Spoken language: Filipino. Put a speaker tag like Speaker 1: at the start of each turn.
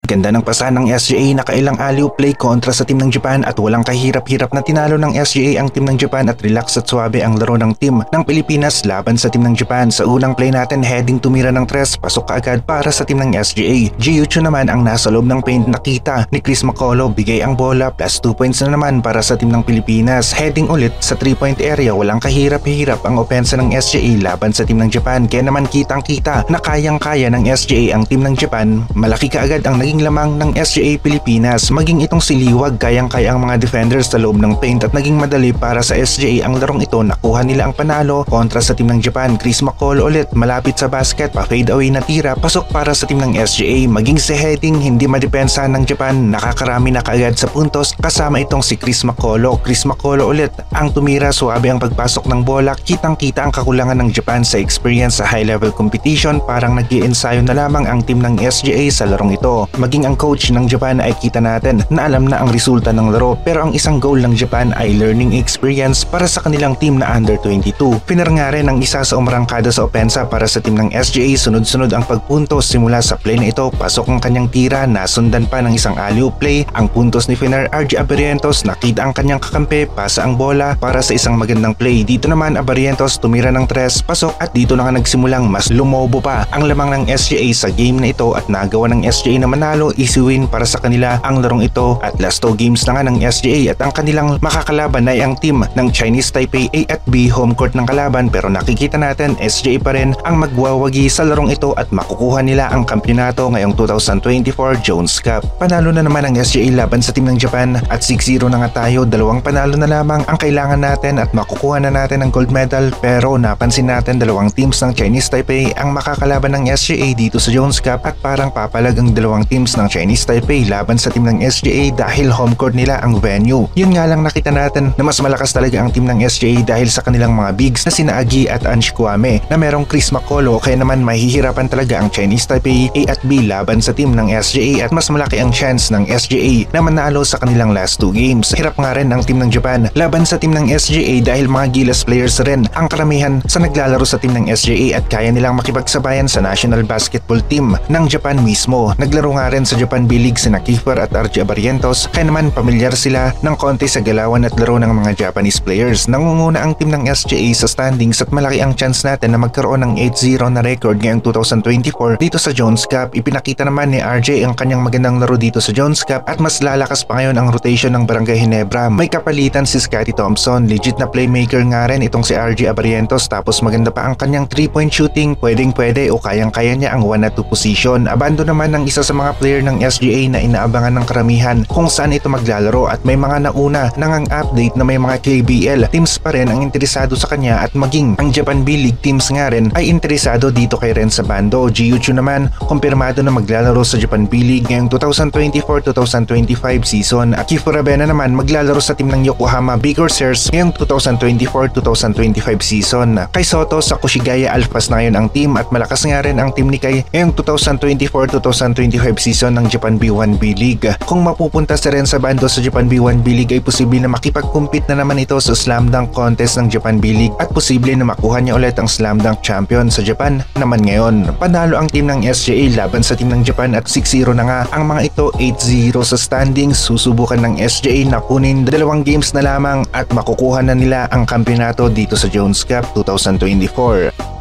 Speaker 1: Ganda ng pasahan ng SGA, nakailang alley-oop play kontra sa team ng Japan at walang kahirap-hirap na tinalo ng SGA ang team ng Japan at relax at suwabe ang laro ng team ng Pilipinas laban sa team ng Japan. Sa unang play natin, heading tumira ng tres, pasok kaagad para sa team ng SGA. Jiuchu naman ang nasa loob ng paint, nakita ni Chris Macolo, bigay ang bola, plus 2 points na naman para sa team ng Pilipinas. Heading ulit sa 3-point area, walang kahirap-hirap ang opensa ng SGA laban sa team ng Japan. Kaya naman kitang-kita na kayang-kaya ng SGA ang team ng Japan. Malaki kaagad ang naging lamang ng SGA Pilipinas, maging itong siliwag, kayang-kaya ang mga defenders sa loob ng paint at naging madali para sa SGA ang larong ito. Nakuha nila ang panalo kontra sa team ng Japan. Chris Macolo ulit, malapit sa basket, pa-fade away na tira, pasok para sa team ng SGA. Maging si heading, hindi madepensahan ng Japan, nakakarami na kaagad sa puntos kasama itong si Chris Macolo. Chris Macolo ulit ang tumira, suwabe ang pagpasok ng bola, kitang-kita ang kakulangan ng Japan sa experience sa high-level competition. Parang nag-iensayo na lamang ang team ng SGA sa larong ito. Maging ang coach ng Japan ay kita natin na alam na ang resulta ng laro, pero ang isang goal ng Japan ay learning experience para sa kanilang team na under 22. Pinar nga rin ang isa sa umrangkada sa opensa para sa team ng SGA. Sunod-sunod ang pagpuntos simula sa play na ito, pasok ang kanyang tira, nasundan pa ng isang alley-oop play. Ang puntos ni Finar RJ Abarientos, nakita ang kanyang kakampi, pasa ang bola para sa isang magandang play. Dito naman Abarientos tumira ng tres, pasok, at dito na nga nagsimulang mas lumobo pa ang lamang ng SGA sa game na ito at nagawa ng SGA na manalo. Easy win para sa kanila ang larong ito at last 2 games na nga ng SGA at ang kanilang makakalaban ay ang team ng Chinese Taipei A at B, home court ng kalaban, pero nakikita natin SGA pa rin ang magwawagi sa larong ito at makukuha nila ang kampyonato ngayong 2024 Jones Cup. Panalo na naman ang SGA laban sa team ng Japan at 6-0 na nga tayo. 2 panalo na lamang ang kailangan natin at makukuha na natin ang gold medal, pero napansin natin 2 teams ng Chinese Taipei ang makakalaban ng SGA dito sa Jones Cup at parang papalag ang 2 teams ng Chinese Taipei laban sa team ng SGA dahil home court nila ang venue. Yun nga lang, nakita natin na mas malakas talaga ang team ng SGA dahil sa kanilang mga bigs na sina Agi at Ange Kwame na merong Chris Macolo, kaya naman mahihirapan talaga ang Chinese Taipei A at B laban sa team ng SGA at mas malaki ang chance ng SGA na manalo sa kanilang last 2 games. Hirap nga rin ang team ng Japan laban sa team ng SGA dahil mga gilas players rin ang karamihan sa naglalaro sa team ng SGA at kaya nilang makipagsabayan sa national basketball team ng Japan mismo. Naglaro nga rin sa Japan B-League sina Kiefer at RJ Abarientos, kaya naman pamilyar sila ng konti sa galawan at laro ng mga Japanese players. Nangunguna ang team ng SGA sa standings at malaki ang chance natin na magkaroon ng 8-0 na record ngayong 2024 dito sa Jones Cup. Ipinakita naman ni RJ ang kanyang magandang laro dito sa Jones Cup at mas lalakas pa ngayon ang rotation ng Barangay Ginebra. May kapalitan si Scottie Thompson, legit na playmaker nga rin itong si RJ Abarientos, tapos maganda pa ang kanyang 3-point shooting, pwedeng-pwede o kayang-kaya niya ang 1 at 2 position. Abando naman ng isa sa mga player ng SGA na inaabangan ng karamihan kung saan ito maglalaro at may mga nauna nang update na may mga KBL teams pa rin ang interesado sa kanya at maging ang Japan B-League teams nga rin ay interesado dito kay Renza Bando. Jiuchu naman, kumpirmado na maglalaro sa Japan B-League ngayong 2024-2025 season at Kifurabena naman maglalaro sa team ng Yokohama Big Corsairs ngayong 2024-2025 season. Kay Soto sa Kushigaya Alphas na ngayon ang team at malakas nga rin ang team ni Kai ngayong 2024-2025 season ng Japan B1 B-League. Kung mapupunta si Renza Bando sa Japan B1 B-League ay posible na makipag-compete na naman ito sa slam dunk contest ng Japan B-League at posible na makuha niya ulit ang slam dunk champion sa Japan naman ngayon. Panalo ang team ng SGA laban sa team ng Japan at 6-0 na nga ang mga ito. 8-0 sa standings. Susubukan ng SGA na kunin 2 games na lamang at makukuha na nila ang kampyonato dito sa Jones Cup 2024.